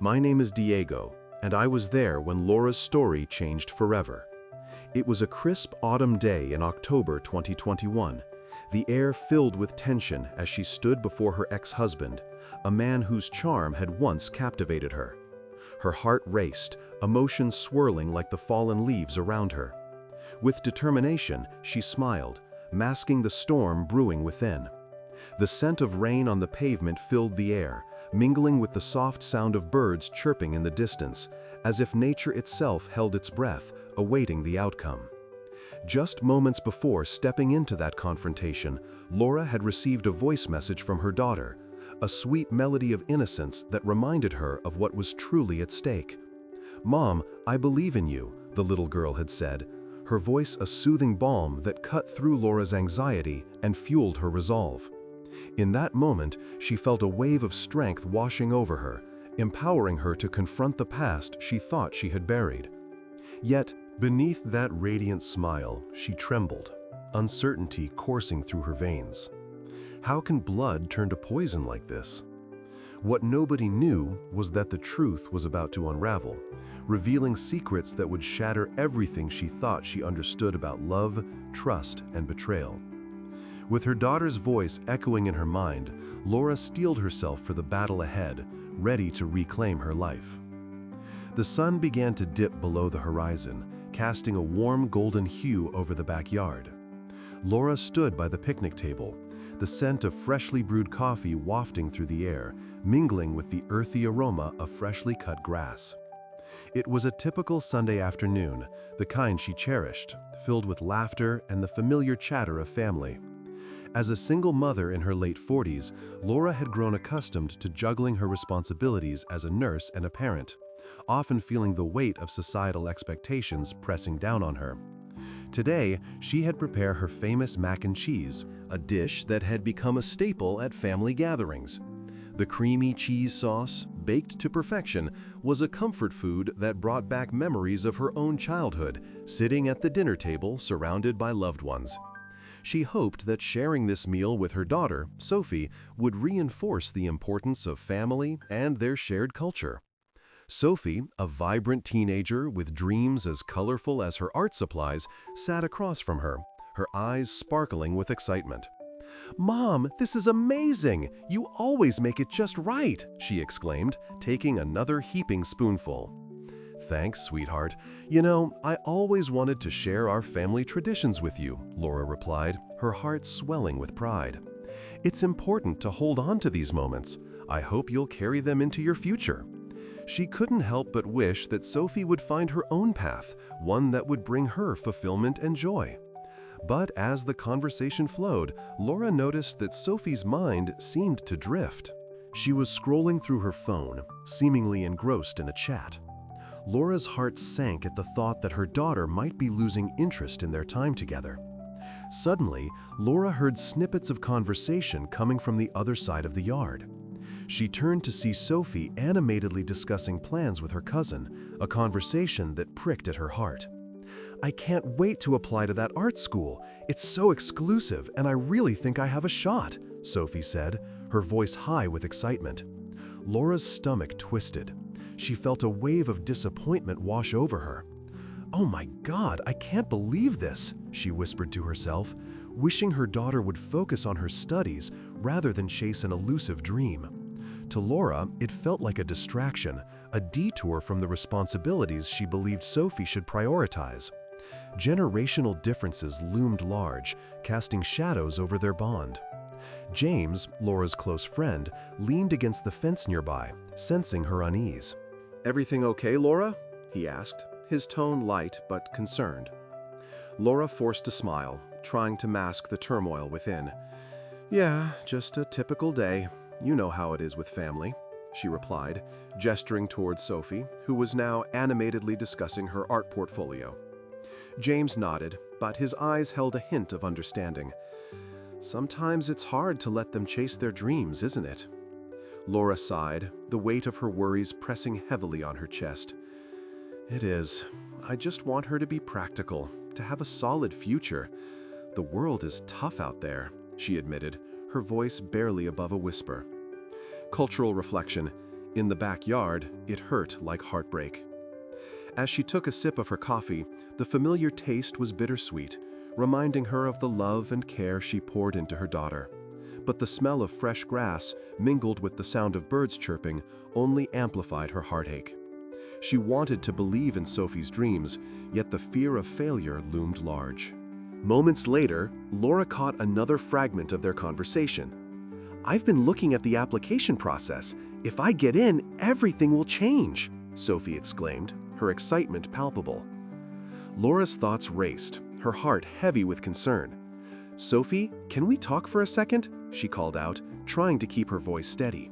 My name is Diego, and I was there when Laura's story changed forever. It was a crisp autumn day in October 2021, the air filled with tension as she stood before her ex-husband, a man whose charm had once captivated her. Her heart raced, emotions swirling like the fallen leaves around her. With determination, she smiled, masking the storm brewing within. The scent of rain on the pavement filled the air, mingling with the soft sound of birds chirping in the distance, as if nature itself held its breath, awaiting the outcome. Just moments before stepping into that confrontation, Laura had received a voice message from her daughter, a sweet melody of innocence that reminded her of what was truly at stake. "Mom, I believe in you," the little girl had said, her voice a soothing balm that cut through Laura's anxiety and fueled her resolve. In that moment, she felt a wave of strength washing over her, empowering her to confront the past she thought she had buried. Yet, beneath that radiant smile, she trembled, uncertainty coursing through her veins. How can blood turn to poison like this? What nobody knew was that the truth was about to unravel, revealing secrets that would shatter everything she thought she understood about love, trust, and betrayal. With her daughter's voice echoing in her mind, Laura steeled herself for the battle ahead, ready to reclaim her life. The sun began to dip below the horizon, casting a warm golden hue over the backyard. Laura stood by the picnic table, the scent of freshly brewed coffee wafting through the air, mingling with the earthy aroma of freshly cut grass. It was a typical Sunday afternoon, the kind she cherished, filled with laughter and the familiar chatter of family. As a single mother in her late 40s, Laura had grown accustomed to juggling her responsibilities as a nurse and a parent, often feeling the weight of societal expectations pressing down on her. Today, she had prepared her famous mac and cheese, a dish that had become a staple at family gatherings. The creamy cheese sauce, baked to perfection, was a comfort food that brought back memories of her own childhood, sitting at the dinner table surrounded by loved ones. She hoped that sharing this meal with her daughter, Sophie, would reinforce the importance of family and their shared culture. Sophie, a vibrant teenager with dreams as colorful as her art supplies, sat across from her, her eyes sparkling with excitement. "Mom, this is amazing! You always make it just right!" she exclaimed, taking another heaping spoonful. "Thanks, sweetheart. You know, I always wanted to share our family traditions with you," Laura replied, her heart swelling with pride. "It's important to hold on to these moments. I hope you'll carry them into your future." She couldn't help but wish that Sophie would find her own path, one that would bring her fulfillment and joy. But as the conversation flowed, Laura noticed that Sophie's mind seemed to drift. She was scrolling through her phone, seemingly engrossed in a chat. Laura's heart sank at the thought that her daughter might be losing interest in their time together. Suddenly, Laura heard snippets of conversation coming from the other side of the yard. She turned to see Sophie animatedly discussing plans with her cousin, a conversation that pricked at her heart. "I can't wait to apply to that art school. It's so exclusive, and I really think I have a shot," Sophie said, her voice high with excitement. Laura's stomach twisted. She felt a wave of disappointment wash over her. "Oh my God, I can't believe this," she whispered to herself, wishing her daughter would focus on her studies rather than chase an elusive dream. To Laura, it felt like a distraction, a detour from the responsibilities she believed Sophie should prioritize. Generational differences loomed large, casting shadows over their bond. James, Laura's close friend, leaned against the fence nearby, sensing her unease. "Everything okay, Laura?" he asked, his tone light but concerned. Laura forced a smile, trying to mask the turmoil within. "Yeah, just a typical day. You know how it is with family," she replied, gesturing towards Sophie, who was now animatedly discussing her art portfolio. James nodded, but his eyes held a hint of understanding. "Sometimes it's hard to let them chase their dreams, isn't it?" Laura sighed, the weight of her worries pressing heavily on her chest. "It is. I just want her to be practical, to have a solid future. The world is tough out there," she admitted, her voice barely above a whisper. Cultural reflection. In the backyard, it hurt like heartbreak. As she took a sip of her coffee, the familiar taste was bittersweet, reminding her of the love and care she poured into her daughter. But the smell of fresh grass, mingled with the sound of birds chirping, only amplified her heartache. She wanted to believe in Sophie's dreams, yet the fear of failure loomed large. Moments later, Laura caught another fragment of their conversation. "I've been looking at the application process. If I get in, everything will change," Sophie exclaimed, her excitement palpable. Laura's thoughts raced, her heart heavy with concern. "Sophie, can we talk for a second?" she called out, trying to keep her voice steady.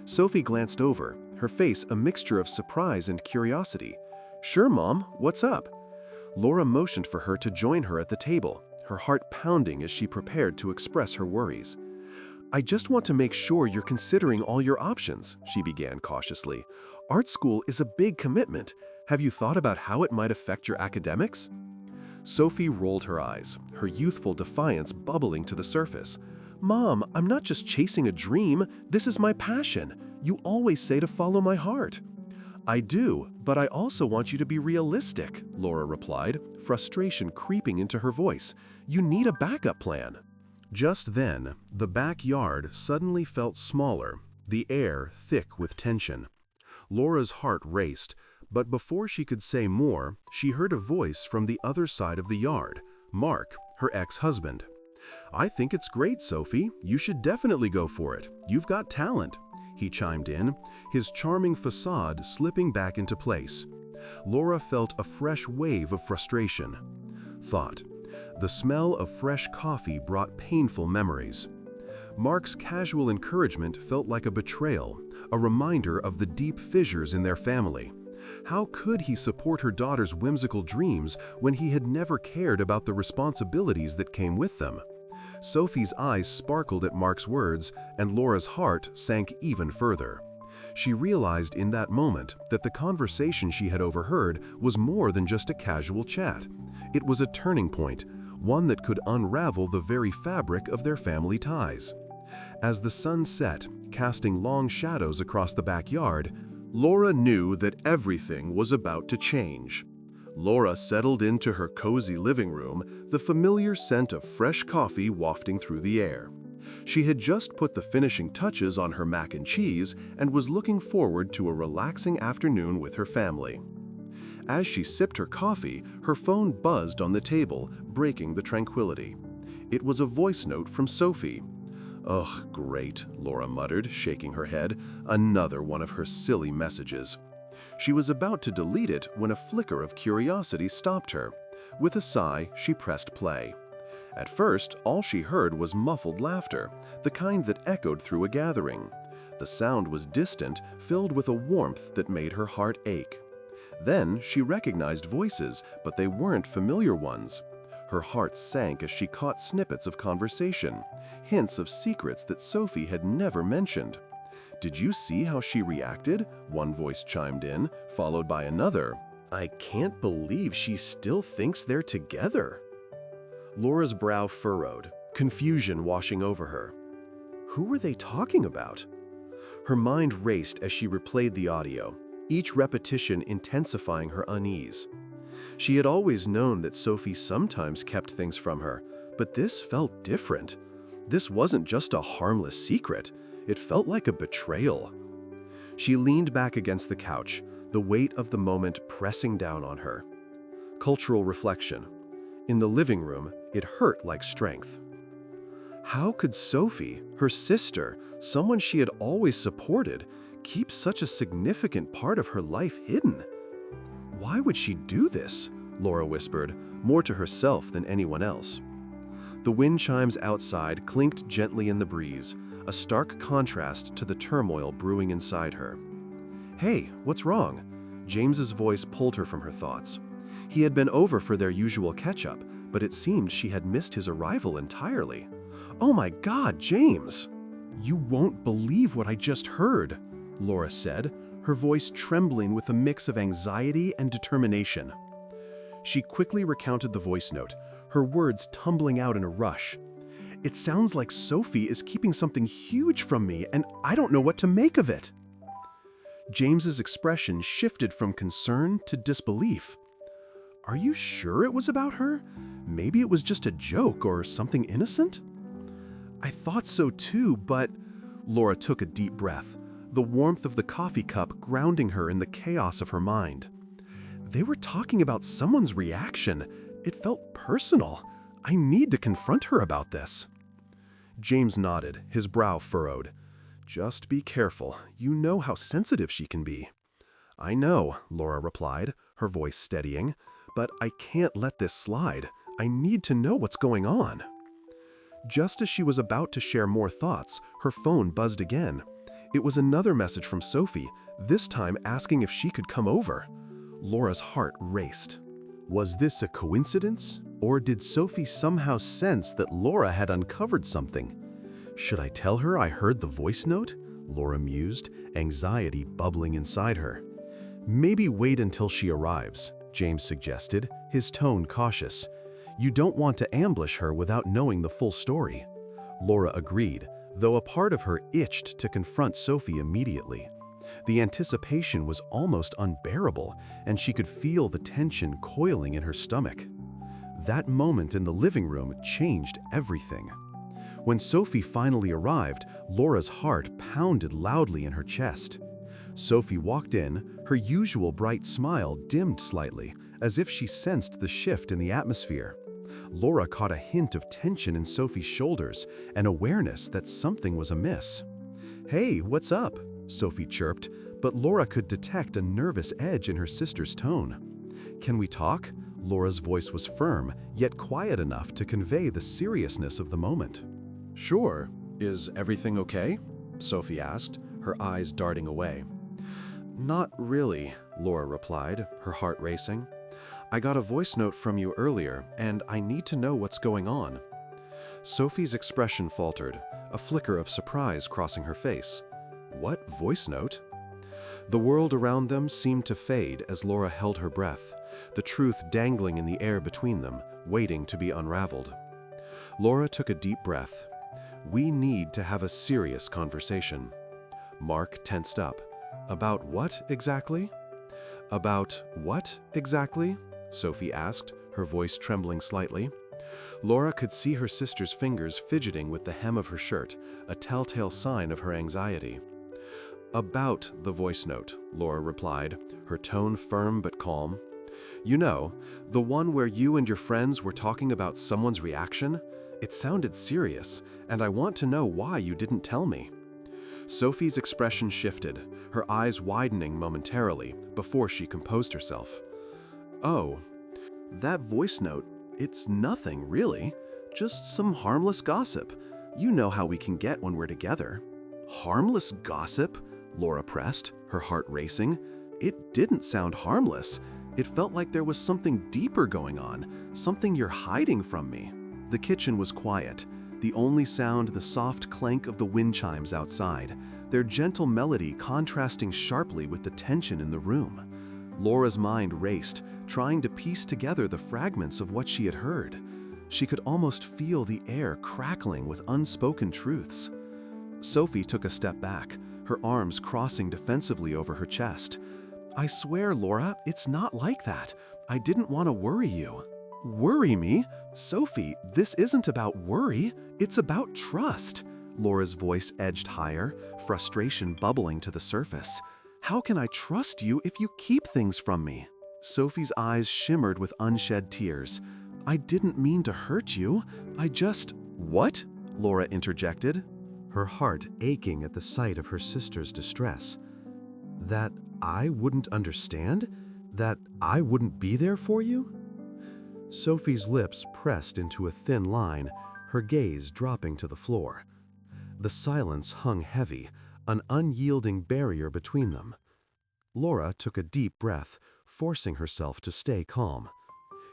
Sophie glanced over, her face a mixture of surprise and curiosity. "Sure, Mom, what's up?" Laura motioned for her to join her at the table, her heart pounding as she prepared to express her worries. "I just want to make sure you're considering all your options," she began cautiously. "Art school is a big commitment. Have you thought about how it might affect your academics?" Sophie rolled her eyes, her youthful defiance bubbling to the surface. "Mom, I'm not just chasing a dream. This is my passion. You always say to follow my heart." "I do, but I also want you to be realistic," Laura replied, frustration creeping into her voice. "You need a backup plan." Just then, the backyard suddenly felt smaller, the air thick with tension. Laura's heart raced, but before she could say more, she heard a voice from the other side of the yard, Mark, her ex-husband. "I think it's great, Sophie. You should definitely go for it. You've got talent," he chimed in, his charming facade slipping back into place. Laura felt a fresh wave of frustration. Thought. The smell of fresh coffee brought painful memories. Mark's casual encouragement felt like a betrayal, a reminder of the deep fissures in their family. How could he support her daughter's whimsical dreams when he had never cared about the responsibilities that came with them? Sophie's eyes sparkled at Mark's words, and Laura's heart sank even further. She realized in that moment that the conversation she had overheard was more than just a casual chat. It was a turning point, one that could unravel the very fabric of their family ties. As the sun set, casting long shadows across the backyard, Laura knew that everything was about to change. Laura settled into her cozy living room, the familiar scent of fresh coffee wafting through the air. She had just put the finishing touches on her mac and cheese and was looking forward to a relaxing afternoon with her family. As she sipped her coffee, her phone buzzed on the table, breaking the tranquility. It was a voice note from Sophie. "Ugh, great," Laura muttered, shaking her head. Another one of her silly messages. She was about to delete it when a flicker of curiosity stopped her. With a sigh, she pressed play. At first, all she heard was muffled laughter, the kind that echoed through a gathering. The sound was distant, filled with a warmth that made her heart ache. Then she recognized voices, but they weren't familiar ones. Her heart sank as she caught snippets of conversation, hints of secrets that Sophie had never mentioned. "Did you see how she reacted?" one voice chimed in, followed by another. "I can't believe she still thinks they're together." Laura's brow furrowed, confusion washing over her. Who were they talking about? Her mind raced as she replayed the audio, each repetition intensifying her unease. She had always known that Sophie sometimes kept things from her, but this felt different. This wasn't just a harmless secret, it felt like a betrayal. She leaned back against the couch, the weight of the moment pressing down on her. Cultural reflection. In the living room, it hurt like strength. How could Sophie, her sister, someone she had always supported, keep such a significant part of her life hidden? Why would she do this? Laura whispered, more to herself than anyone else. The wind chimes outside clinked gently in the breeze, a stark contrast to the turmoil brewing inside her. "Hey, what's wrong?" James's voice pulled her from her thoughts. He had been over for their usual catch-up, but it seemed she had missed his arrival entirely. "Oh my God, James!" "You won't believe what I just heard," Laura said, her voice trembling with a mix of anxiety and determination. She quickly recounted the voice note, her words tumbling out in a rush. "It sounds like Sophie is keeping something huge from me, and I don't know what to make of it." James's expression shifted from concern to disbelief. "Are you sure it was about her? Maybe it was just a joke or something innocent?" "I thought so too, but—" Laura took a deep breath, the warmth of the coffee cup grounding her in the chaos of her mind. "They were talking about someone's reaction. It felt personal. I need to confront her about this." James nodded, his brow furrowed. "Just be careful. You know how sensitive she can be." "I know," Laura replied, her voice steadying, "but I can't let this slide. I need to know what's going on." Just as she was about to share more thoughts, her phone buzzed again. It was another message from Sophie, this time asking if she could come over. Laura's heart raced. Was this a coincidence? Or did Sophie somehow sense that Laura had uncovered something? "Should I tell her I heard the voice note?" Laura mused, anxiety bubbling inside her. "Maybe wait until she arrives," James suggested, his tone cautious. "You don't want to ambush her without knowing the full story." Laura agreed, though a part of her itched to confront Sophie immediately. The anticipation was almost unbearable, and she could feel the tension coiling in her stomach. That moment in the living room changed everything. When Sophie finally arrived, Laura's heart pounded loudly in her chest. Sophie walked in, her usual bright smile dimmed slightly, as if she sensed the shift in the atmosphere. Laura caught a hint of tension in Sophie's shoulders, an awareness that something was amiss. "Hey, what's up?" Sophie chirped, but Laura could detect a nervous edge in her sister's tone. "Can we talk?" Laura's voice was firm, yet quiet enough to convey the seriousness of the moment. "Sure. Is everything okay?" Sophie asked, her eyes darting away. "Not really," Laura replied, her heart racing. "I got a voice note from you earlier, and I need to know what's going on." Sophie's expression faltered, a flicker of surprise crossing her face. "What voice note?" The world around them seemed to fade as Laura held her breath, the truth dangling in the air between them, waiting to be unraveled. Laura took a deep breath. "We need to have a serious conversation." Mark tensed up. "About what exactly?" "About what exactly?" Sophie asked, her voice trembling slightly. Laura could see her sister's fingers fidgeting with the hem of her shirt, a telltale sign of her anxiety. "About the voice note," Laura replied, her tone firm but calm. "You know, the one where you and your friends were talking about someone's reaction? It sounded serious, and I want to know why you didn't tell me." Sophie's expression shifted, her eyes widening momentarily before she composed herself. "Oh, that voice note, it's nothing really, just some harmless gossip. You know how we can get when we're together." "Harmless gossip?" Laura pressed, her heart racing. "It didn't sound harmless. It felt like there was something deeper going on, something you're hiding from me." The kitchen was quiet, the only sound the soft clank of the wind chimes outside, their gentle melody contrasting sharply with the tension in the room. Laura's mind raced, trying to piece together the fragments of what she had heard. She could almost feel the air crackling with unspoken truths. Sophie took a step back, her arms crossing defensively over her chest. "I swear, Laura, it's not like that. I didn't want to worry you." "Worry me? Sophie, this isn't about worry, it's about trust." Laura's voice edged higher, frustration bubbling to the surface. "How can I trust you if you keep things from me?" Sophie's eyes shimmered with unshed tears. "I didn't mean to hurt you. I just—" "What?" Laura interjected, her heart aching at the sight of her sister's distress. "That I wouldn't understand? That I wouldn't be there for you?" Sophie's lips pressed into a thin line, her gaze dropping to the floor. The silence hung heavy, an unyielding barrier between them. Laura took a deep breath, forcing herself to stay calm.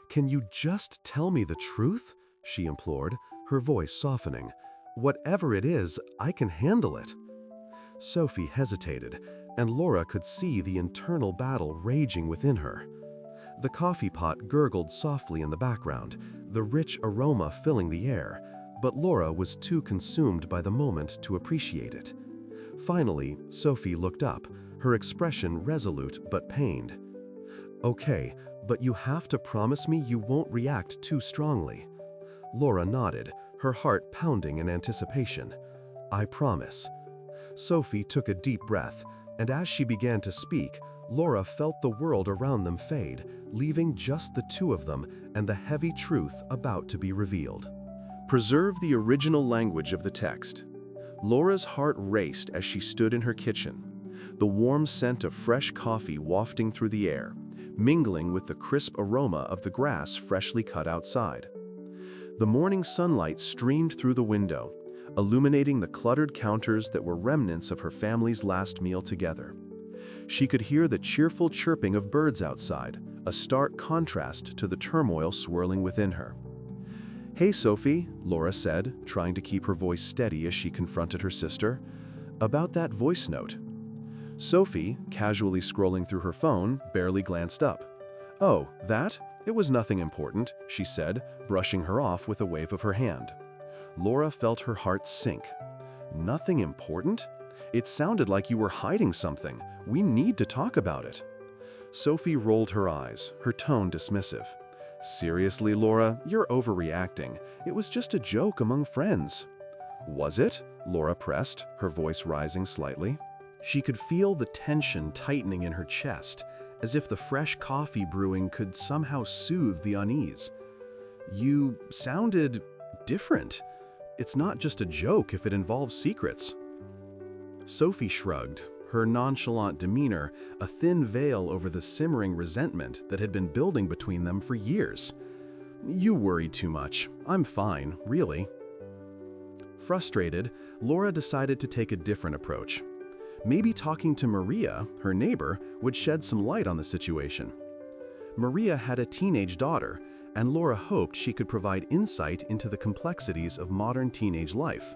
"Can you just tell me the truth?" she implored, her voice softening. "Whatever it is, I can handle it." Sophie hesitated, and Laura could see the internal battle raging within her. The coffee pot gurgled softly in the background, the rich aroma filling the air, but Laura was too consumed by the moment to appreciate it. Finally, Sophie looked up, her expression resolute but pained. "Okay, but you have to promise me you won't react too strongly." Laura nodded, her heart pounding in anticipation. "I promise." Sophie took a deep breath, and as she began to speak, Laura felt the world around them fade, leaving just the two of them and the heavy truth about to be revealed. Preserve the original language of the text. Laura's heart raced as she stood in her kitchen, the warm scent of fresh coffee wafting through the air, mingling with the crisp aroma of the grass freshly cut outside. The morning sunlight streamed through the window, illuminating the cluttered counters that were remnants of her family's last meal together. She could hear the cheerful chirping of birds outside, a stark contrast to the turmoil swirling within her. "Hey, Sophie," Laura said, trying to keep her voice steady as she confronted her sister. "About that voice note." Sophie, casually scrolling through her phone, barely glanced up. "Oh, that? It was nothing important," she said, brushing her off with a wave of her hand. Laura felt her heart sink. "Nothing important? It sounded like you were hiding something. We need to talk about it." Sophie rolled her eyes, her tone dismissive. "Seriously, Laura, you're overreacting. It was just a joke among friends." "Was it?" Laura pressed, her voice rising slightly. She could feel the tension tightening in her chest, as if the fresh coffee brewing could somehow soothe the unease. "You sounded different. It's not just a joke if it involves secrets." Sophie shrugged, her nonchalant demeanor a thin veil over the simmering resentment that had been building between them for years. "You worry too much. I'm fine, really." Frustrated, Laura decided to take a different approach. Maybe talking to Maria, her neighbor, would shed some light on the situation. Maria had a teenage daughter, and Laura hoped she could provide insight into the complexities of modern teenage life.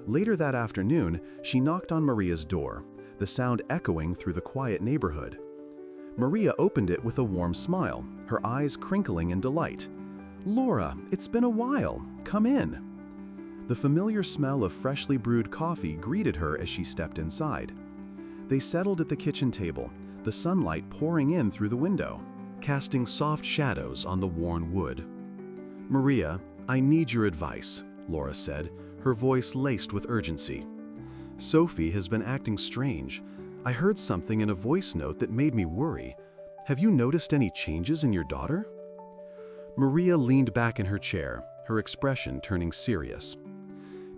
Later that afternoon, she knocked on Maria's door, the sound echoing through the quiet neighborhood. Maria opened it with a warm smile, her eyes crinkling in delight. "Laura, it's been a while. Come in." The familiar smell of freshly brewed coffee greeted her as she stepped inside. They settled at the kitchen table, the sunlight pouring in through the window, casting soft shadows on the worn wood. "Maria, I need your advice," Laura said, her voice laced with urgency. "Sophie has been acting strange. I heard something in a voice note that made me worry. Have you noticed any changes in your daughter?" Maria leaned back in her chair, her expression turning serious.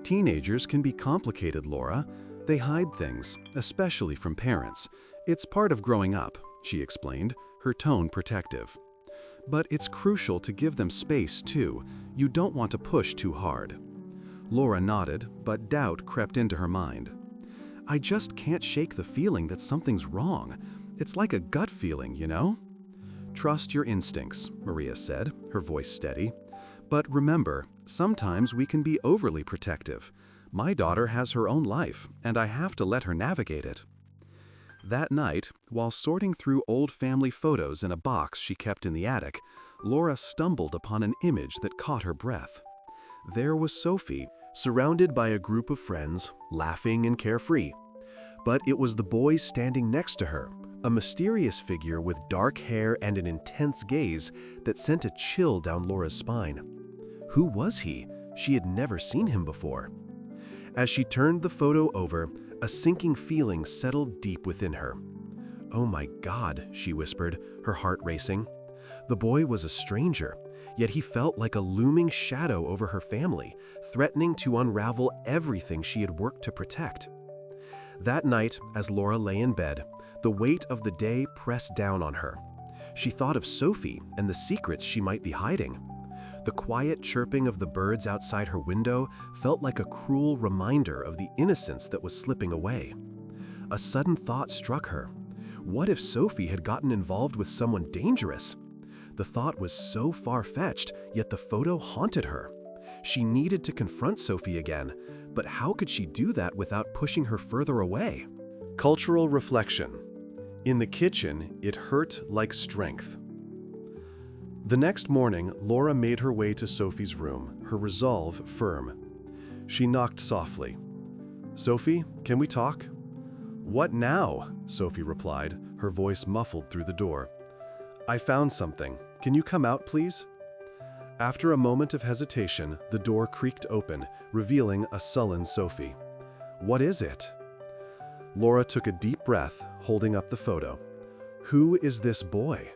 "Teenagers can be complicated, Laura. They hide things, especially from parents. It's part of growing up," she explained, her tone protective. "But it's crucial to give them space, too. You don't want to push too hard." Laura nodded, but doubt crept into her mind. "I just can't shake the feeling that something's wrong. It's like a gut feeling, you know?" "Trust your instincts," Maria said, her voice steady. "But remember, sometimes we can be overly protective. My daughter has her own life, and I have to let her navigate it." That night, while sorting through old family photos in a box she kept in the attic, Laura stumbled upon an image that caught her breath. There was Sophie, surrounded by a group of friends, laughing and carefree. But it was the boy standing next to her, a mysterious figure with dark hair and an intense gaze that sent a chill down Laura's spine. Who was he? She had never seen him before. As she turned the photo over, a sinking feeling settled deep within her. "Oh my God," she whispered, her heart racing. The boy was a stranger, yet he felt like a looming shadow over her family, threatening to unravel everything she had worked to protect. That night, as Laura lay in bed, the weight of the day pressed down on her. She thought of Sophie and the secrets she might be hiding. The quiet chirping of the birds outside her window felt like a cruel reminder of the innocence that was slipping away. A sudden thought struck her. What if Sophie had gotten involved with someone dangerous? The thought was so far-fetched, yet the photo haunted her. She needed to confront Sophie again, but how could she do that without pushing her further away? Cultural reflection. In the kitchen, it hurt like strength. The next morning, Laura made her way to Sophie's room, her resolve firm. She knocked softly. "Sophie, can we talk?" "What now?" Sophie replied, her voice muffled through the door. "I found something. Can you come out, please?" After a moment of hesitation, the door creaked open, revealing a sullen Sophie. "What is it?" Laura took a deep breath, holding up the photo. "Who is this boy?"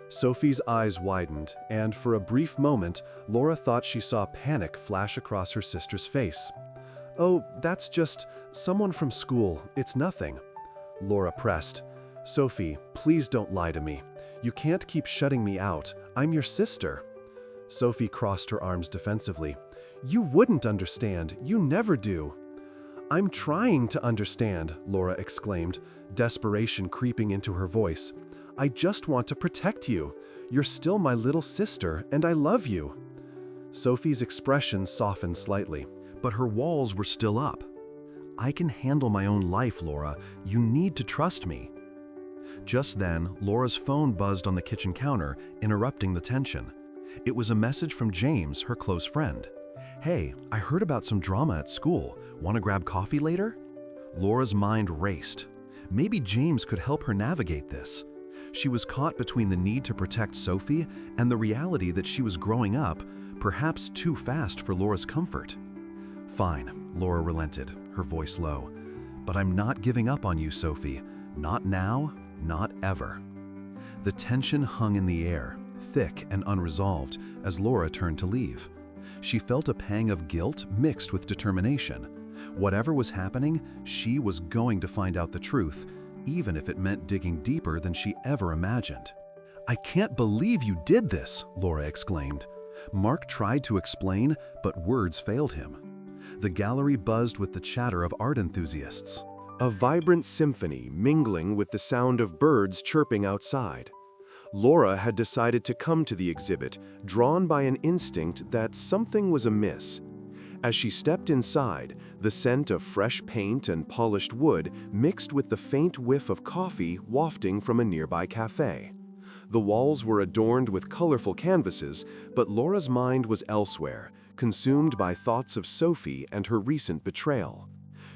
Sophie's eyes widened, and for a brief moment, Laura thought she saw panic flash across her sister's face. "Oh, that's just someone from school. It's nothing." Laura pressed. "Sophie, please don't lie to me. You can't keep shutting me out. I'm your sister." Sophie crossed her arms defensively. "You wouldn't understand. You never do." "I'm trying to understand," Laura exclaimed, desperation creeping into her voice. "I just want to protect you. You're still my little sister, and I love you." Sophie's expression softened slightly, but her walls were still up. "I can handle my own life, Laura. You need to trust me." Just then, Laura's phone buzzed on the kitchen counter, interrupting the tension. It was a message from James, her close friend. "Hey, I heard about some drama at school. Want to grab coffee later?" Laura's mind raced. Maybe James could help her navigate this. She was caught between the need to protect Sophie and the reality that she was growing up, perhaps too fast for Laura's comfort. "Fine," Laura relented, her voice low. "But I'm not giving up on you, Sophie. Not now, not ever." The tension hung in the air, thick and unresolved, as Laura turned to leave. She felt a pang of guilt mixed with determination. Whatever was happening, she was going to find out the truth, even if it meant digging deeper than she ever imagined. "I can't believe you did this," Laura exclaimed. Mark tried to explain, but words failed him. The gallery buzzed with the chatter of art enthusiasts, a vibrant symphony mingling with the sound of birds chirping outside. Laura had decided to come to the exhibit, drawn by an instinct that something was amiss. As she stepped inside, the scent of fresh paint and polished wood mixed with the faint whiff of coffee wafting from a nearby cafe. The walls were adorned with colorful canvases, but Laura's mind was elsewhere, consumed by thoughts of Sophie and her recent betrayal.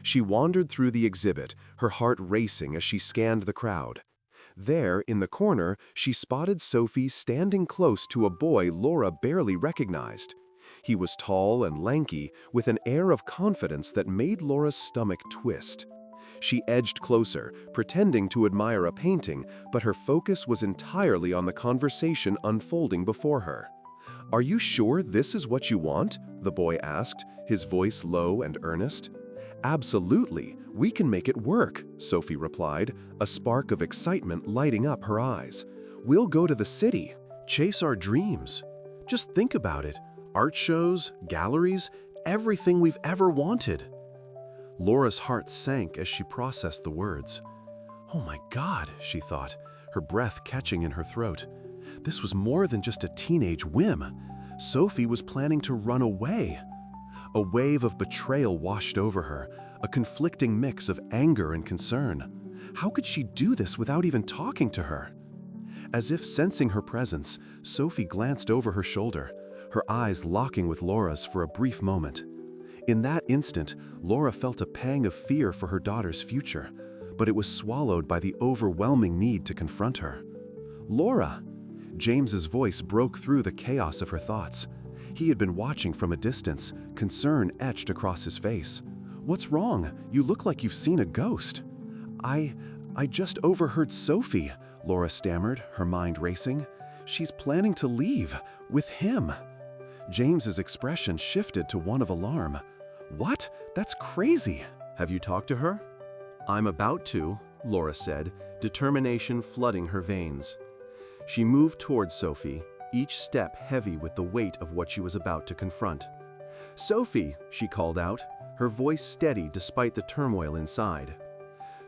She wandered through the exhibit, her heart racing as she scanned the crowd. There, in the corner, she spotted Sophie standing close to a boy Laura barely recognized. He was tall and lanky, with an air of confidence that made Laura's stomach twist. She edged closer, pretending to admire a painting, but her focus was entirely on the conversation unfolding before her. "Are you sure this is what you want?" the boy asked, his voice low and earnest. "Absolutely, we can make it work," Sophie replied, a spark of excitement lighting up her eyes. "We'll go to the city, chase our dreams. Just think about it. Art shows, galleries, everything we've ever wanted." Laura's heart sank as she processed the words. "Oh my God," she thought, her breath catching in her throat. This was more than just a teenage whim. Sophie was planning to run away. A wave of betrayal washed over her, a conflicting mix of anger and concern. How could she do this without even talking to her? As if sensing her presence, Sophie glanced over her shoulder, her eyes locking with Laura's for a brief moment. In that instant, Laura felt a pang of fear for her daughter's future, but it was swallowed by the overwhelming need to confront her. "Laura!" James's voice broke through the chaos of her thoughts. He had been watching from a distance, concern etched across his face. "What's wrong? You look like you've seen a ghost." I just overheard Sophie," Laura stammered, her mind racing. "She's planning to leave, with him." James's expression shifted to one of alarm. "What? That's crazy." "Have you talked to her?" "I'm about to," Laura said, determination flooding her veins. She moved towards Sophie, each step heavy with the weight of what she was about to confront. "Sophie," she called out, her voice steady despite the turmoil inside.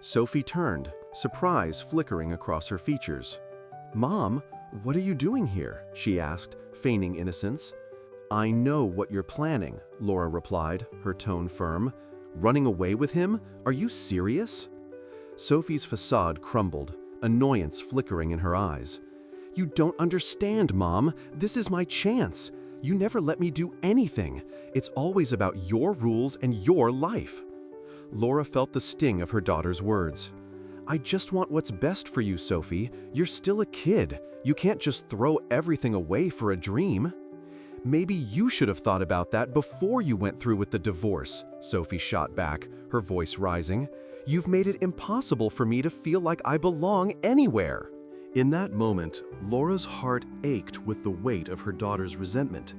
Sophie turned, surprise flickering across her features. "Mom, what are you doing here?" she asked, feigning innocence. "I know what you're planning," Laura replied, her tone firm. "Running away with him? Are you serious?" Sophie's facade crumbled, annoyance flickering in her eyes. "You don't understand, Mom. This is my chance. You never let me do anything. It's always about your rules and your life." Laura felt the sting of her daughter's words. "I just want what's best for you, Sophie. You're still a kid. You can't just throw everything away for a dream." "Maybe you should have thought about that before you went through with the divorce," Sophie shot back, her voice rising. "You've made it impossible for me to feel like I belong anywhere." In that moment, Laura's heart ached with the weight of her daughter's resentment.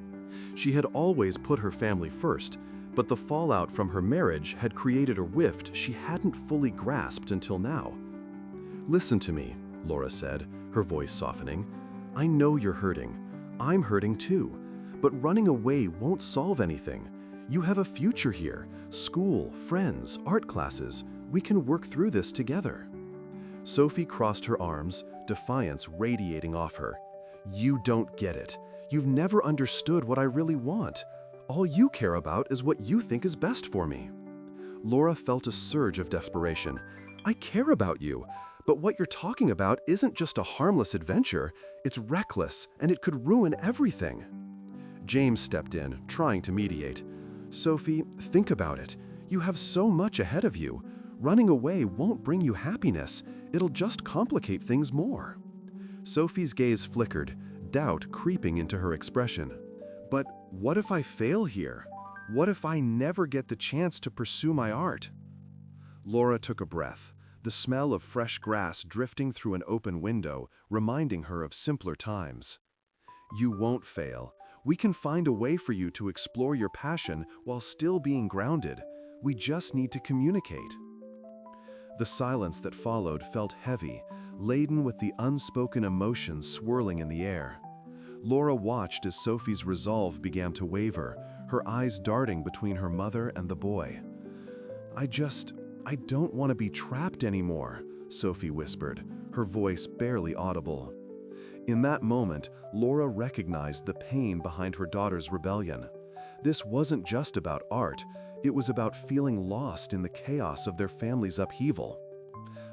She had always put her family first, but the fallout from her marriage had created a rift she hadn't fully grasped until now. "Listen to me," Laura said, her voice softening. "I know you're hurting. I'm hurting too. But running away won't solve anything. You have a future here. School, friends, art classes. We can work through this together." Sophie crossed her arms, defiance radiating off her. "You don't get it. You've never understood what I really want. All you care about is what you think is best for me." Laura felt a surge of desperation. "I care about you, but what you're talking about isn't just a harmless adventure. It's reckless, and it could ruin everything." James stepped in, trying to mediate. "Sophie, think about it. You have so much ahead of you. Running away won't bring you happiness. It'll just complicate things more." Sophie's gaze flickered, doubt creeping into her expression. "But what if I fail here? What if I never get the chance to pursue my art?" Laura took a breath, the smell of fresh grass drifting through an open window, reminding her of simpler times. "You won't fail. We can find a way for you to explore your passion while still being grounded. We just need to communicate." The silence that followed felt heavy, laden with the unspoken emotions swirling in the air. Laura watched as Sophie's resolve began to waver, her eyes darting between her mother and the boy. I don't want to be trapped anymore," Sophie whispered, her voice barely audible. In that moment, Laura recognized the pain behind her daughter's rebellion. This wasn't just about art, it was about feeling lost in the chaos of their family's upheaval.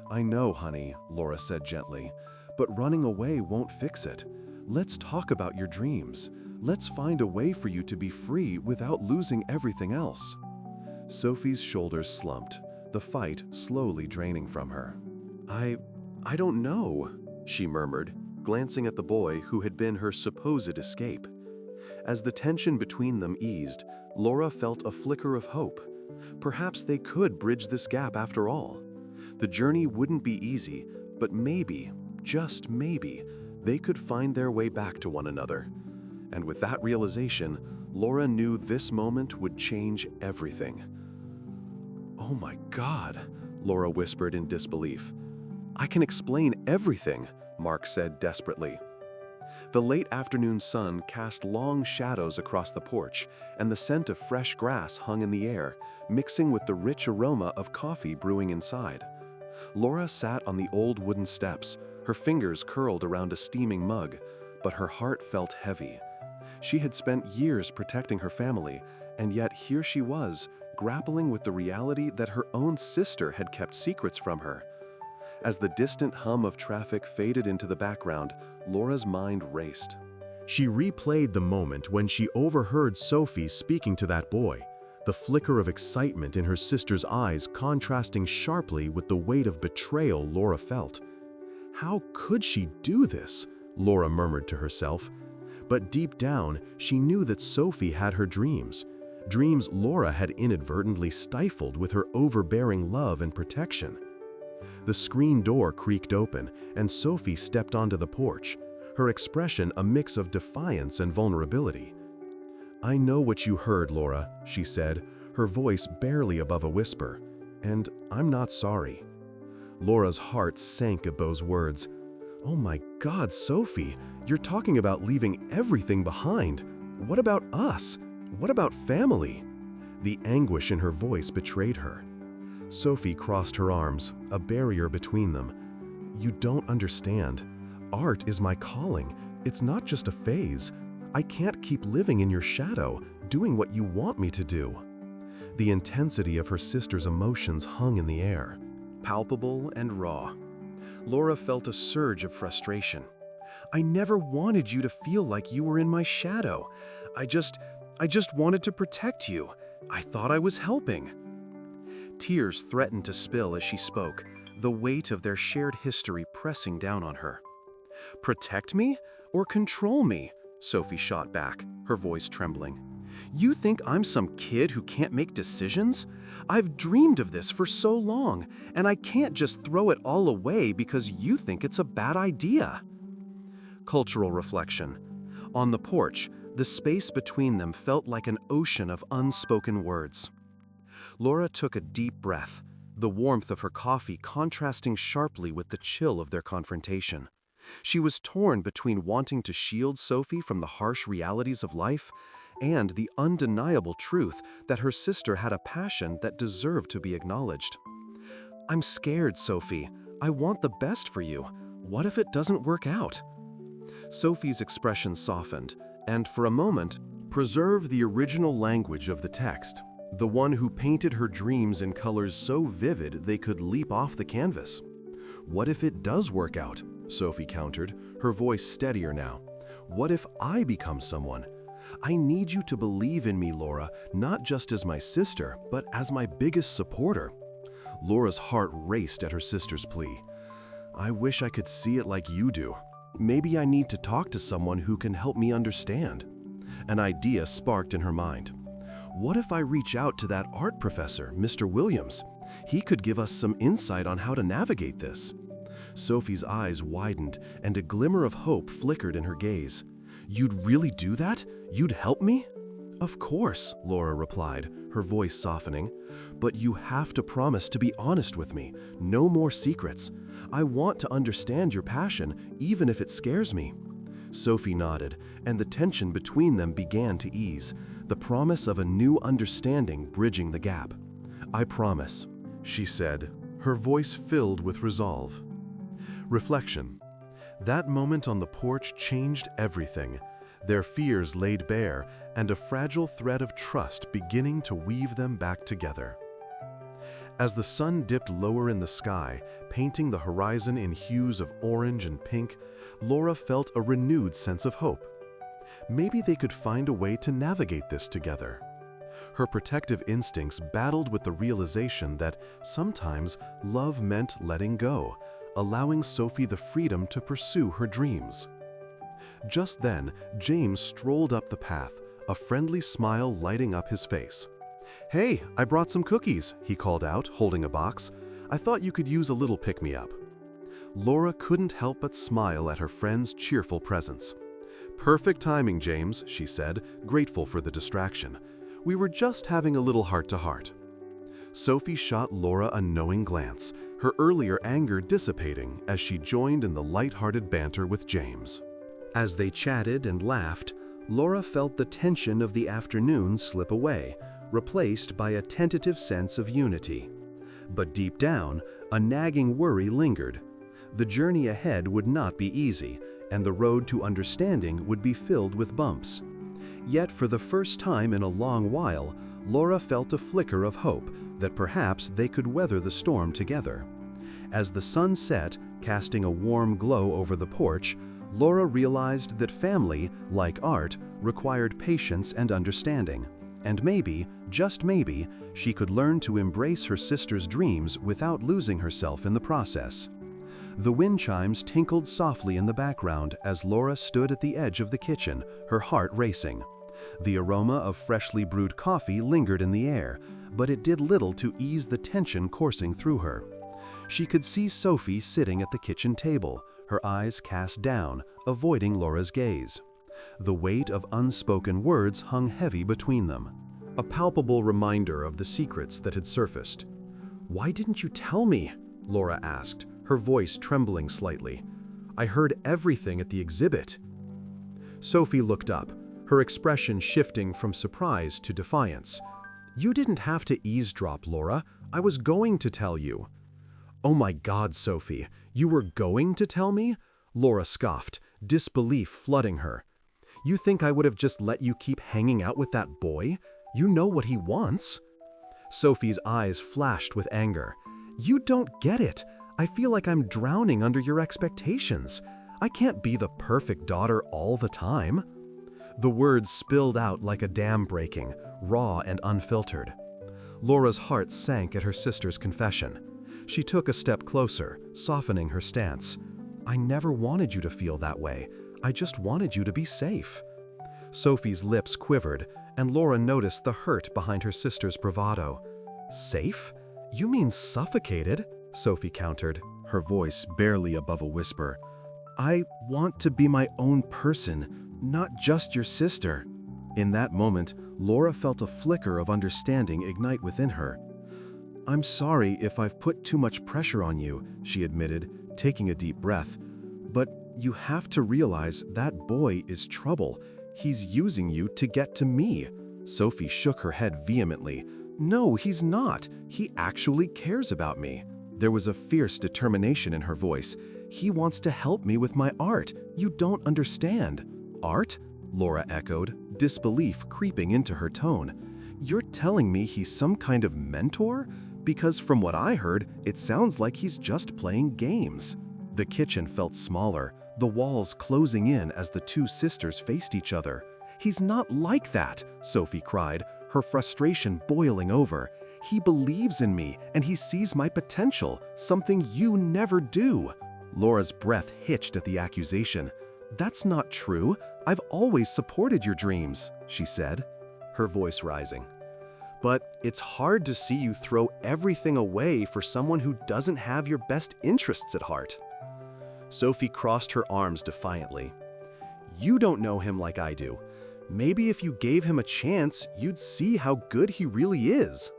"I know, honey," Laura said gently, "but running away won't fix it. Let's talk about your dreams. Let's find a way for you to be free without losing everything else." Sophie's shoulders slumped, the fight slowly draining from her. I don't know," she murmured, glancing at the boy who had been her supposed escape. As the tension between them eased, Laura felt a flicker of hope. Perhaps they could bridge this gap after all. The journey wouldn't be easy, but maybe, just maybe, they could find their way back to one another. And with that realization, Laura knew this moment would change everything. "Oh my God," Laura whispered in disbelief. "I can explain everything," Mark said desperately. The late afternoon sun cast long shadows across the porch, and the scent of fresh grass hung in the air, mixing with the rich aroma of coffee brewing inside. Laura sat on the old wooden steps, her fingers curled around a steaming mug, but her heart felt heavy. She had spent years protecting her family, and yet here she was, grappling with the reality that her own sister had kept secrets from her. As the distant hum of traffic faded into the background, Laura's mind raced. She replayed the moment when she overheard Sophie speaking to that boy, the flicker of excitement in her sister's eyes contrasting sharply with the weight of betrayal Laura felt. How could she do this? Laura murmured to herself. But deep down, she knew that Sophie had her dreams Laura had inadvertently stifled with her overbearing love and protection. The screen door creaked open, and Sophie stepped onto the porch, her expression a mix of defiance and vulnerability. "I know what you heard, Laura," she said, her voice barely above a whisper, "and I'm not sorry." Laura's heart sank at those words. "Oh my God, Sophie, you're talking about leaving everything behind. What about us? What about family?" The anguish in her voice betrayed her. Sophie crossed her arms, a barrier between them. "You don't understand. Art is my calling. It's not just a phase. I can't keep living in your shadow, doing what you want me to do." The intensity of her sister's emotions hung in the air, palpable and raw. Laura felt a surge of frustration. "I never wanted you to feel like you were in my shadow. I just wanted to protect you. I thought I was helping." Tears threatened to spill as she spoke, the weight of their shared history pressing down on her. "Protect me or control me?" Sophie shot back, her voice trembling. "You think I'm some kid who can't make decisions? I've dreamed of this for so long, and I can't just throw it all away because you think it's a bad idea." Cultural reflection. On the porch, the space between them felt like an ocean of unspoken words. Laura took a deep breath, the warmth of her coffee contrasting sharply with the chill of their confrontation. She was torn between wanting to shield Sophie from the harsh realities of life and the undeniable truth that her sister had a passion that deserved to be acknowledged. "I'm scared, Sophie. I want the best for you. What if it doesn't work out?" Sophie's expression softened, and for a moment, preserved the original language of the text, the one who painted her dreams in colors so vivid they could leap off the canvas. "What if it does work out?" Sophie countered, her voice steadier now. "What if I become someone? I need you to believe in me, Laura, not just as my sister, but as my biggest supporter." Laura's heart raced at her sister's plea. "I wish I could see it like you do. Maybe I need to talk to someone who can help me understand." An idea sparked in her mind. "What if I reach out to that art professor, Mr. Williams? He could give us some insight on how to navigate this." Sophie's eyes widened, and a glimmer of hope flickered in her gaze. "You'd really do that? You'd help me?" "Of course," Laura replied, her voice softening. "But you have to promise to be honest with me. No more secrets. I want to understand your passion, even if it scares me." Sophie nodded, and the tension between them began to ease, the promise of a new understanding bridging the gap. "I promise," she said, her voice filled with resolve. Reflection. That moment on the porch changed everything. Their fears laid bare, and a fragile thread of trust beginning to weave them back together. As the sun dipped lower in the sky, painting the horizon in hues of orange and pink, Laura felt a renewed sense of hope. Maybe they could find a way to navigate this together. Her protective instincts battled with the realization that sometimes love meant letting go, allowing Sophie the freedom to pursue her dreams. Just then, James strolled up the path, a friendly smile lighting up his face. "Hey, I brought some cookies," he called out, holding a box. "I thought you could use a little pick-me-up." Laura couldn't help but smile at her friend's cheerful presence. "Perfect timing, James," she said, grateful for the distraction. "We were just having a little heart-to-heart." Sophie shot Laura a knowing glance, her earlier anger dissipating as she joined in the light-hearted banter with James. As they chatted and laughed, Laura felt the tension of the afternoon slip away, replaced by a tentative sense of unity. But deep down, a nagging worry lingered. The journey ahead would not be easy, and the road to understanding would be filled with bumps. Yet for the first time in a long while, Laura felt a flicker of hope that perhaps they could weather the storm together. As the sun set, casting a warm glow over the porch, Laura realized that family, like art, required patience and understanding. And maybe, just maybe, she could learn to embrace her sister's dreams without losing herself in the process. The wind chimes tinkled softly in the background as Laura stood at the edge of the kitchen, her heart racing. The aroma of freshly brewed coffee lingered in the air, but it did little to ease the tension coursing through her. She could see Sophie sitting at the kitchen table, her eyes cast down, avoiding Laura's gaze. The weight of unspoken words hung heavy between them, a palpable reminder of the secrets that had surfaced. "Why didn't you tell me?" Laura asked, her voice trembling slightly. "I heard everything at the exhibit." Sophie looked up, her expression shifting from surprise to defiance. "You didn't have to eavesdrop, Laura. I was going to tell you." "Oh my God, Sophie, you were going to tell me?" Laura scoffed, disbelief flooding her. "You think I would have just let you keep hanging out with that boy? You know what he wants." Sophie's eyes flashed with anger. "You don't get it. I feel like I'm drowning under your expectations. I can't be the perfect daughter all the time." The words spilled out like a dam breaking, raw and unfiltered. Laura's heart sank at her sister's confession. She took a step closer, softening her stance. "I never wanted you to feel that way. I just wanted you to be safe." Sophie's lips quivered, and Laura noticed the hurt behind her sister's bravado. "Safe? You mean suffocated?" Sophie countered, her voice barely above a whisper. "I want to be my own person, not just your sister." In that moment, Laura felt a flicker of understanding ignite within her. "I'm sorry if I've put too much pressure on you," she admitted, taking a deep breath. "But you have to realize that boy is trouble. He's using you to get to me." Sophie shook her head vehemently. "No, he's not. He actually cares about me." There was a fierce determination in her voice. "He wants to help me with my art. You don't understand." "Art?" Laura echoed, disbelief creeping into her tone. "You're telling me he's some kind of mentor? Because from what I heard, it sounds like he's just playing games." The kitchen felt smaller, the walls closing in as the two sisters faced each other. "He's not like that," Sophie cried, her frustration boiling over. "He believes in me, and he sees my potential, something you never do." Laura's breath hitched at the accusation. "That's not true. I've always supported your dreams," she said, her voice rising. "But it's hard to see you throw everything away for someone who doesn't have your best interests at heart." Sophie crossed her arms defiantly. "You don't know him like I do. Maybe if you gave him a chance, you'd see how good he really is."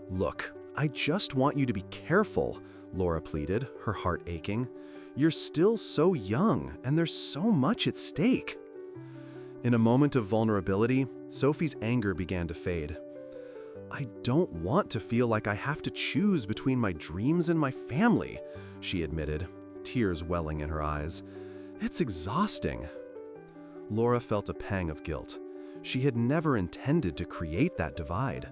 "Look, I just want you to be careful," Laura pleaded, her heart aching. "You're still so young, and there's so much at stake." In a moment of vulnerability, Sophie's anger began to fade. "I don't want to feel like I have to choose between my dreams and my family," she admitted, tears welling in her eyes. "It's exhausting." Laura felt a pang of guilt. She had never intended to create that divide.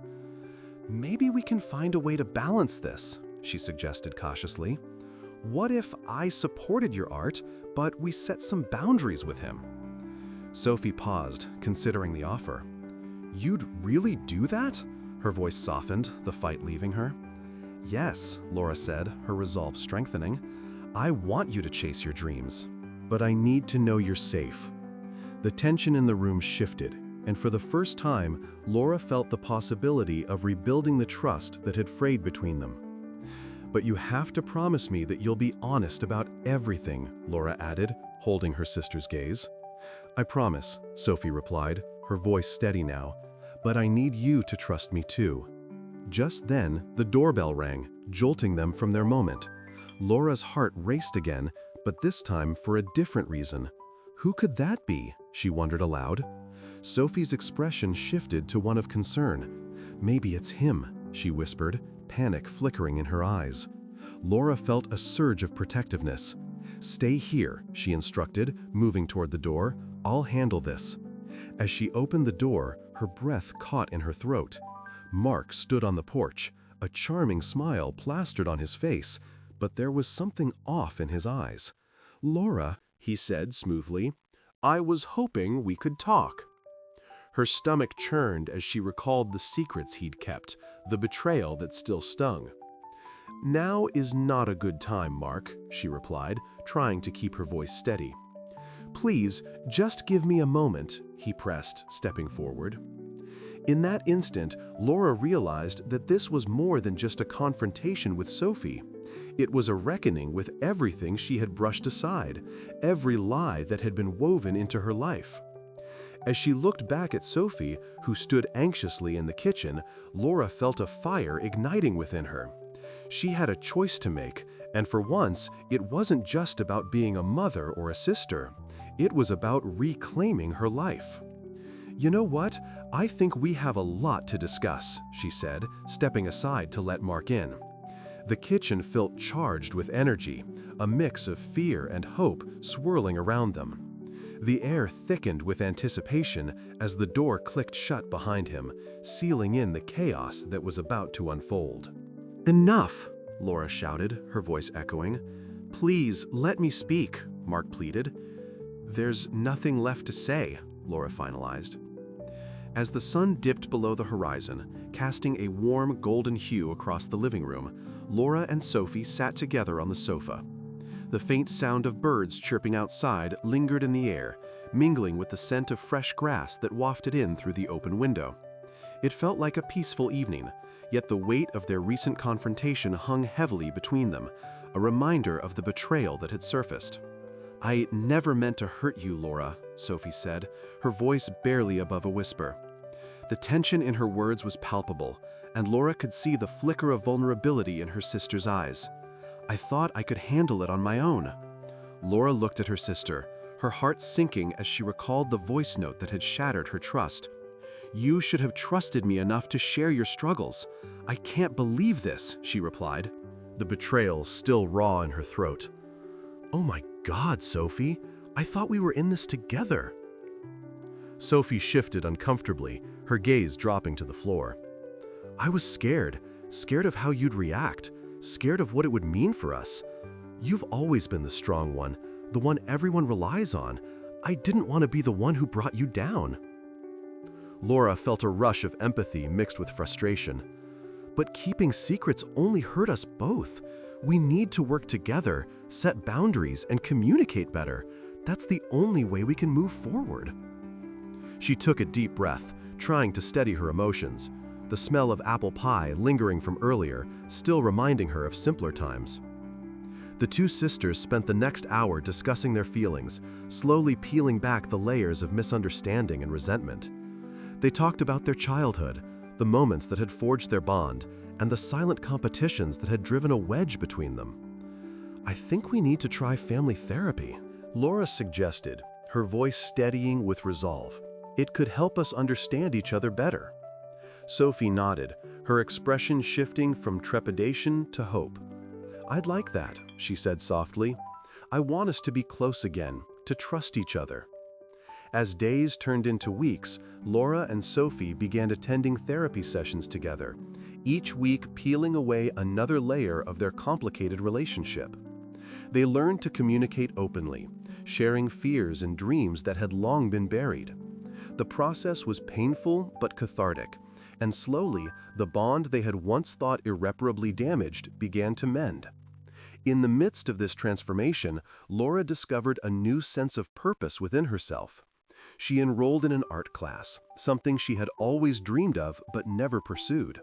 "Maybe we can find a way to balance this," she suggested cautiously. "What if I supported your art, but we set some boundaries with him?" Sophie paused, considering the offer. "You'd really do that?" Her voice softened, the fight leaving her. "Yes," Laura said, her resolve strengthening. "I want you to chase your dreams. But I need to know you're safe." The tension in the room shifted, and for the first time, Laura felt the possibility of rebuilding the trust that had frayed between them. "But you have to promise me that you'll be honest about everything," Laura added, holding her sister's gaze. "I promise," Sophie replied, her voice steady now. "But I need you to trust me too." Just then, the doorbell rang, jolting them from their moment. Laura's heart raced again, but this time for a different reason. Who could that be? She wondered aloud. Sophie's expression shifted to one of concern. "Maybe it's him," she whispered, panic flickering in her eyes. Laura felt a surge of protectiveness. "Stay here," she instructed, moving toward the door. "I'll handle this." As she opened the door, her breath caught in her throat. Mark stood on the porch, a charming smile plastered on his face, but there was something off in his eyes. "Laura," he said smoothly, "I was hoping we could talk." Her stomach churned as she recalled the secrets he'd kept, the betrayal that still stung. "Now is not a good time, Mark," she replied, trying to keep her voice steady. "Please, just give me a moment," he pressed, stepping forward. In that instant, Laura realized that this was more than just a confrontation with Sophie. It was a reckoning with everything she had brushed aside, every lie that had been woven into her life. As she looked back at Sophie, who stood anxiously in the kitchen, Laura felt a fire igniting within her. She had a choice to make, and for once, it wasn't just about being a mother or a sister. It was about reclaiming her life. "You know what? I think we have a lot to discuss," she said, stepping aside to let Mark in. The kitchen felt charged with energy, a mix of fear and hope swirling around them. The air thickened with anticipation as the door clicked shut behind him, sealing in the chaos that was about to unfold. "Enough!" Laura shouted, her voice echoing. "Please, let me speak," Mark pleaded. "There's nothing left to say," Laura finalized. As the sun dipped below the horizon, casting a warm golden hue across the living room, Laura and Sophie sat together on the sofa. The faint sound of birds chirping outside lingered in the air, mingling with the scent of fresh grass that wafted in through the open window. It felt like a peaceful evening, yet the weight of their recent confrontation hung heavily between them, a reminder of the betrayal that had surfaced. "I never meant to hurt you, Laura," Sophie said, her voice barely above a whisper. The tension in her words was palpable, and Laura could see the flicker of vulnerability in her sister's eyes. "I thought I could handle it on my own." Laura looked at her sister, her heart sinking as she recalled the voice note that had shattered her trust. "You should have trusted me enough to share your struggles. I can't believe this," she replied, the betrayal still raw in her throat. "Oh my God, Sophie, I thought we were in this together." Sophie shifted uncomfortably, her gaze dropping to the floor. "I was scared of how you'd react, scared of what it would mean for us. You've always been the strong one, the one everyone relies on. I didn't want to be the one who brought you down." Laura felt a rush of empathy mixed with frustration. "But keeping secrets only hurt us both. We need to work together, set boundaries, and communicate better. That's the only way we can move forward." She took a deep breath, trying to steady her emotions, the smell of apple pie lingering from earlier, still reminding her of simpler times. The two sisters spent the next hour discussing their feelings, slowly peeling back the layers of misunderstanding and resentment. They talked about their childhood, the moments that had forged their bond, and the silent competitions that had driven a wedge between them. "I think we need to try family therapy," Laura suggested, her voice steadying with resolve. "It could help us understand each other better." Sophie nodded, her expression shifting from trepidation to hope. "I'd like that," she said softly. "I want us to be close again, to trust each other." As days turned into weeks, Laura and Sophie began attending therapy sessions together, each week peeling away another layer of their complicated relationship. They learned to communicate openly, sharing fears and dreams that had long been buried. The process was painful but cathartic, and slowly the bond they had once thought irreparably damaged began to mend. In the midst of this transformation, Laura discovered a new sense of purpose within herself. She enrolled in an art class, something she had always dreamed of but never pursued.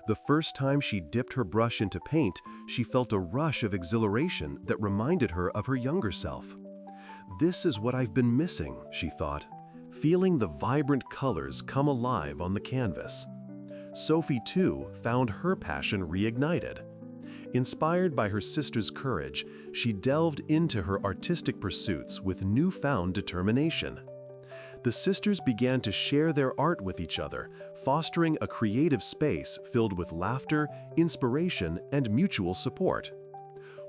The first time she dipped her brush into paint, she felt a rush of exhilaration that reminded her of her younger self. "This is what I've been missing," she thought, feeling the vibrant colors come alive on the canvas. Sophie, too, found her passion reignited. Inspired by her sister's courage, she delved into her artistic pursuits with newfound determination. The sisters began to share their art with each other, fostering a creative space filled with laughter, inspiration, and mutual support.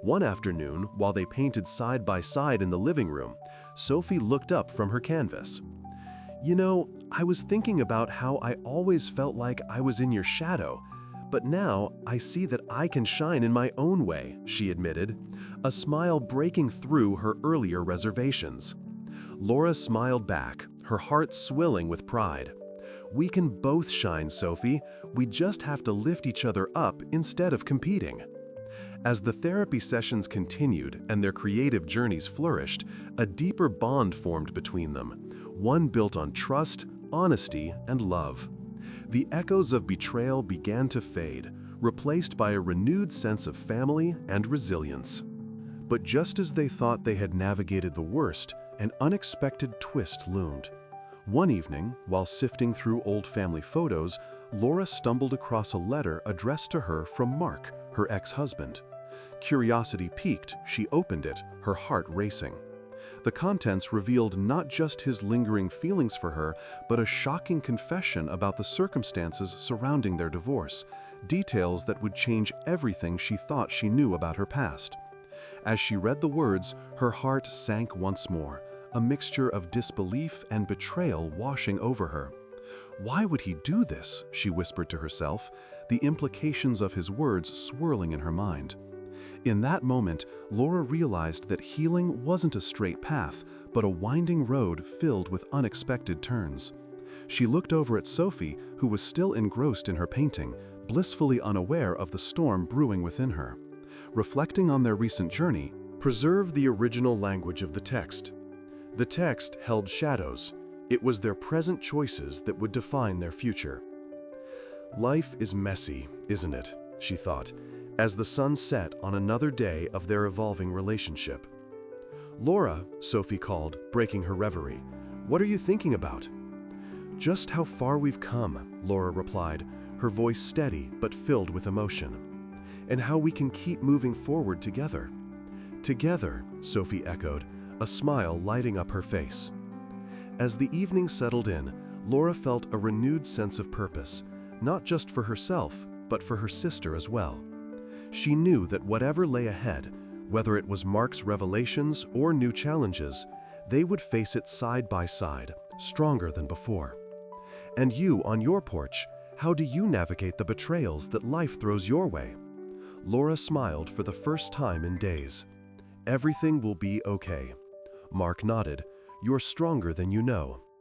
One afternoon, while they painted side by side in the living room, Sophie looked up from her canvas. "You know, I was thinking about how I always felt like I was in your shadow, but now I see that I can shine in my own way," she admitted, a smile breaking through her earlier reservations. Laura smiled back, her heart swelling with pride. "We can both shine, Sophie. We just have to lift each other up instead of competing." As the therapy sessions continued and their creative journeys flourished, a deeper bond formed between them, one built on trust, honesty, and love. The echoes of betrayal began to fade, replaced by a renewed sense of family and resilience. But just as they thought they had navigated the worst, an unexpected twist loomed. One evening, while sifting through old family photos, Laura stumbled across a letter addressed to her from Mark, her ex-husband. Curiosity piqued, she opened it, her heart racing. The contents revealed not just his lingering feelings for her, but a shocking confession about the circumstances surrounding their divorce, details that would change everything she thought she knew about her past. As she read the words, her heart sank once more, a mixture of disbelief and betrayal washing over her. "Why would he do this?" she whispered to herself, the implications of his words swirling in her mind. In that moment, Laura realized that healing wasn't a straight path, but a winding road filled with unexpected turns. She looked over at Sophie, who was still engrossed in her painting, blissfully unaware of the storm brewing within her. Reflecting on their recent journey, preserve the original language of the text. The text held shadows. It was their present choices that would define their future. Life is messy, isn't it? She thought, as the sun set on another day of their evolving relationship. Laura, Sophie called, breaking her reverie. What are you thinking about? Just how far we've come, Laura replied, her voice steady but filled with emotion. And how we can keep moving forward together. Together, Sophie echoed, a smile lighting up her face. As the evening settled in, Laura felt a renewed sense of purpose, not just for herself, but for her sister as well. She knew that whatever lay ahead, whether it was Mark's revelations or new challenges, they would face it side by side, stronger than before. And you, on your porch, how do you navigate the betrayals that life throws your way? Laura smiled for the first time in days. Everything will be okay. Mark nodded. You're stronger than you know.